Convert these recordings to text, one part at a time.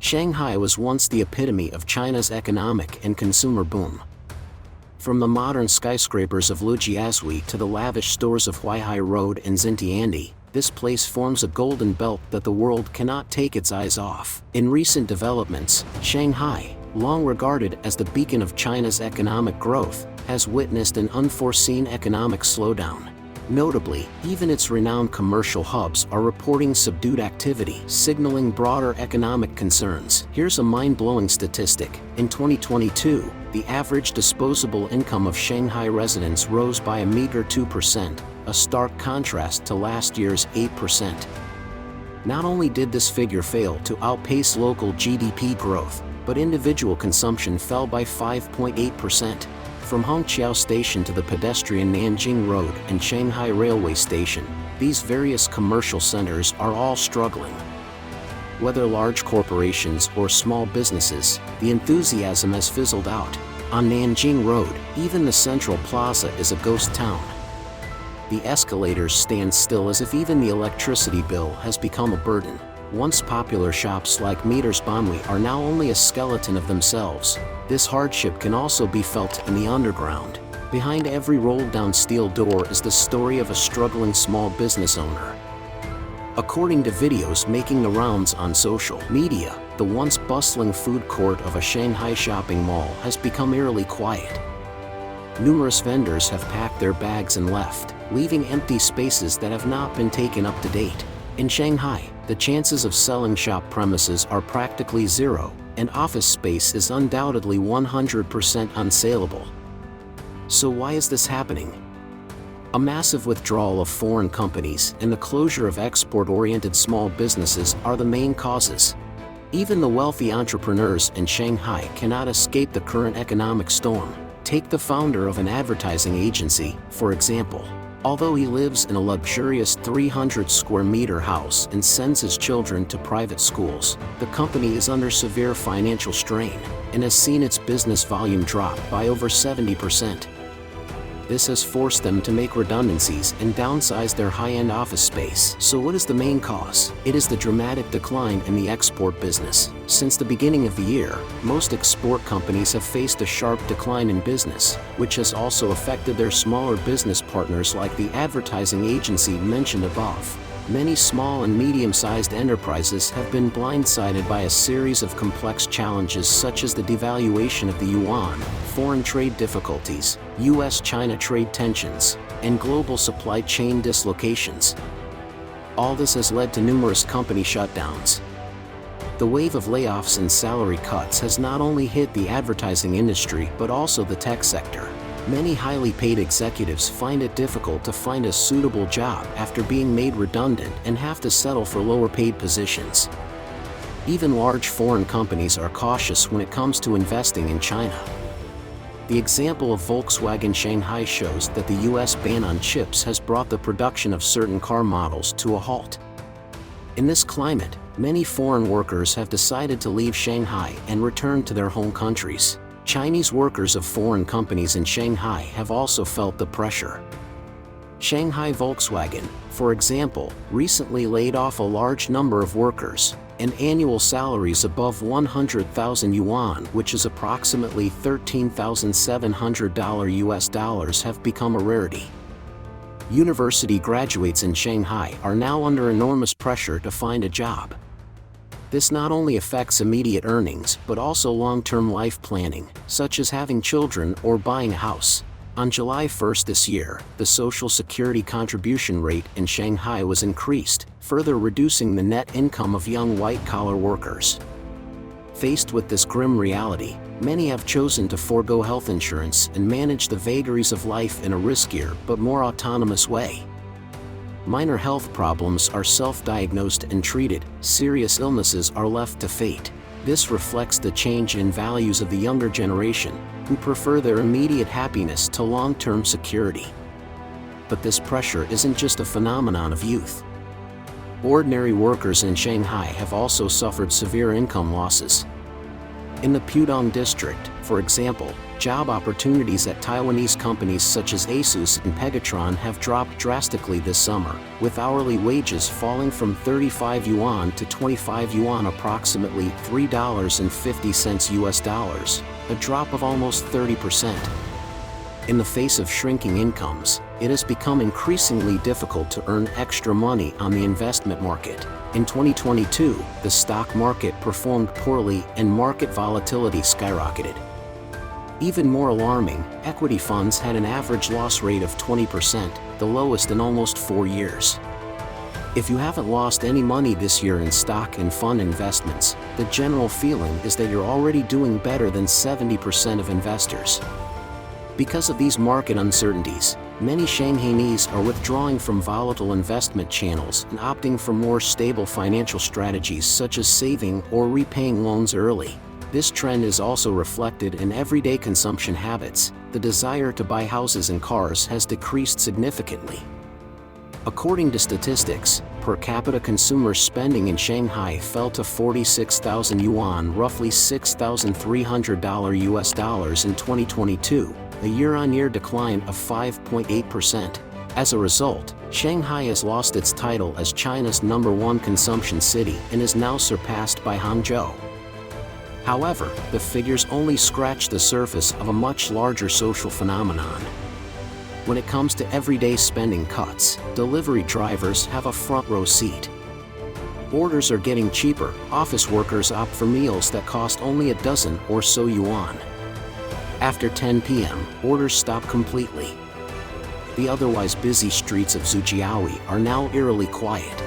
Shanghai was once the epitome of China's economic and consumer boom. From the modern skyscrapers of Lujiazui to the lavish stores of Huaihai Road and Xintiandi, this place forms a golden belt that the world cannot take its eyes off. In recent developments, Shanghai, long regarded as the beacon of China's economic growth, has witnessed an unforeseen economic slowdown. Notably, even its renowned commercial hubs are reporting subdued activity, signaling broader economic concerns. Here's a mind-blowing statistic. In 2022, the average disposable income of Shanghai residents rose by a meager 2%, a stark contrast to last year's 8%. Not only did this figure fail to outpace local GDP growth, but individual consumption fell by 5.8%. From Hongqiao Station to the pedestrian Nanjing Road and Shanghai Railway Station, these various commercial centers are all struggling. Whether large corporations or small businesses, the enthusiasm has fizzled out. On Nanjing Road, even the Central Plaza is a ghost town. The escalators stand still as if even the electricity bill has become a burden. Once popular shops like Meters Banhui are now only a skeleton of themselves. This hardship can also be felt in the underground. Behind every rolled-down steel door is the story of a struggling small business owner. According to videos making the rounds on social media, the once bustling food court of a Shanghai shopping mall has become eerily quiet. Numerous vendors have packed their bags and left, leaving empty spaces that have not been taken up to date. In Shanghai, the chances of selling shop premises are practically zero, and office space is undoubtedly 100% unsaleable. So why is this happening? A massive withdrawal of foreign companies and the closure of export-oriented small businesses are the main causes. Even the wealthy entrepreneurs in Shanghai cannot escape the current economic storm. Take the founder of an advertising agency, for example. Although he lives in a luxurious 300 square meter house and sends his children to private schools, the company is under severe financial strain and has seen its business volume drop by over 70%. This has forced them to make redundancies and downsize their high-end office space. So what is the main cause? It is the dramatic decline in the export business. Since the beginning of the year, most export companies have faced a sharp decline in business, which has also affected their smaller business partners like the advertising agency mentioned above. Many small and medium-sized enterprises have been blindsided by a series of complex challenges such as the devaluation of the yuan, foreign trade difficulties, US-China trade tensions, and global supply chain dislocations. All this has led to numerous company shutdowns. The wave of layoffs and salary cuts has not only hit the advertising industry but also the tech sector. Many highly paid executives find it difficult to find a suitable job after being made redundant and have to settle for lower paid positions. Even large foreign companies are cautious when it comes to investing in China. The example of Volkswagen Shanghai shows that the US ban on chips has brought the production of certain car models to a halt. In this climate, many foreign workers have decided to leave Shanghai and return to their home countries. Chinese workers of foreign companies in Shanghai have also felt the pressure. Shanghai Volkswagen, for example, recently laid off a large number of workers, and annual salaries above 100,000 yuan, which is approximately $13,700 US dollars, have become a rarity. University graduates in Shanghai are now under enormous pressure to find a job. This not only affects immediate earnings but also long-term life planning, such as having children or buying a house. On July 1st this year, the Social Security contribution rate in Shanghai was increased, further reducing the net income of young white-collar workers. Faced with this grim reality, many have chosen to forego health insurance and manage the vagaries of life in a riskier but more autonomous way. Minor health problems are self-diagnosed and treated, serious illnesses are left to fate. This reflects the change in values of the younger generation, who prefer their immediate happiness to long-term security. But this pressure isn't just a phenomenon of youth. Ordinary workers in Shanghai have also suffered severe income losses. In the Pudong district, for example, Job opportunities at Taiwanese companies such as Asus and Pegatron have dropped drastically this summer, with hourly wages falling from 35 yuan to 25 yuan, approximately $3.50 US dollars, a drop of almost 30%. In the face of shrinking incomes, it has become increasingly difficult to earn extra money on the investment market. In 2022, the stock market performed poorly and market volatility skyrocketed. Even more alarming, equity funds had an average loss rate of 20%, the lowest in almost 4 years. If you haven't lost any money this year in stock and fund investments, the general feeling is that you're already doing better than 70% of investors. Because of these market uncertainties, many Shanghainese are withdrawing from volatile investment channels and opting for more stable financial strategies such as saving or repaying loans early. This trend is also reflected in everyday consumption habits. The desire to buy houses and cars has decreased significantly. According to statistics, per capita consumer spending in Shanghai fell to 46,000 yuan, roughly $6,300 US dollars in 2022, a year-on-year decline of 5.8%. As a result, Shanghai has lost its title as China's #1 consumption city and is now surpassed by Hangzhou. However, the figures only scratch the surface of a much larger social phenomenon. When it comes to everyday spending cuts, delivery drivers have a front-row seat. Orders are getting cheaper, office workers opt for meals that cost only a dozen or so yuan. After 10 p.m., orders stop completely. The otherwise busy streets of Zhujiaoyi are now eerily quiet.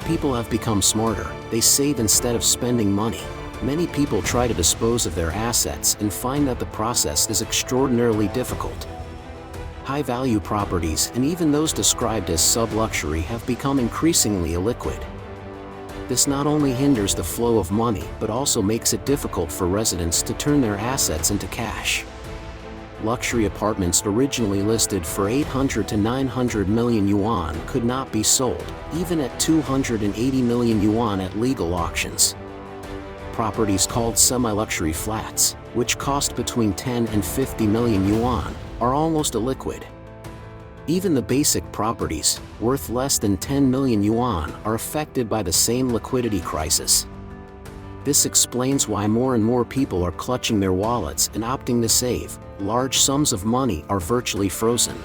People have become smarter, they save instead of spending money. Many people try to dispose of their assets and find that the process is extraordinarily difficult. High-value properties and even those described as sub-luxury have become increasingly illiquid. This not only hinders the flow of money but also makes it difficult for residents to turn their assets into cash. Luxury apartments originally listed for 800 to 900 million yuan could not be sold, even at 280 million yuan at legal auctions. Properties called semi-luxury flats, which cost between 10 and 50 million yuan, are almost illiquid. Even the basic properties, worth less than 10 million yuan, are affected by the same liquidity crisis. This explains why more and more people are clutching their wallets and opting to save. Large sums of money are virtually frozen.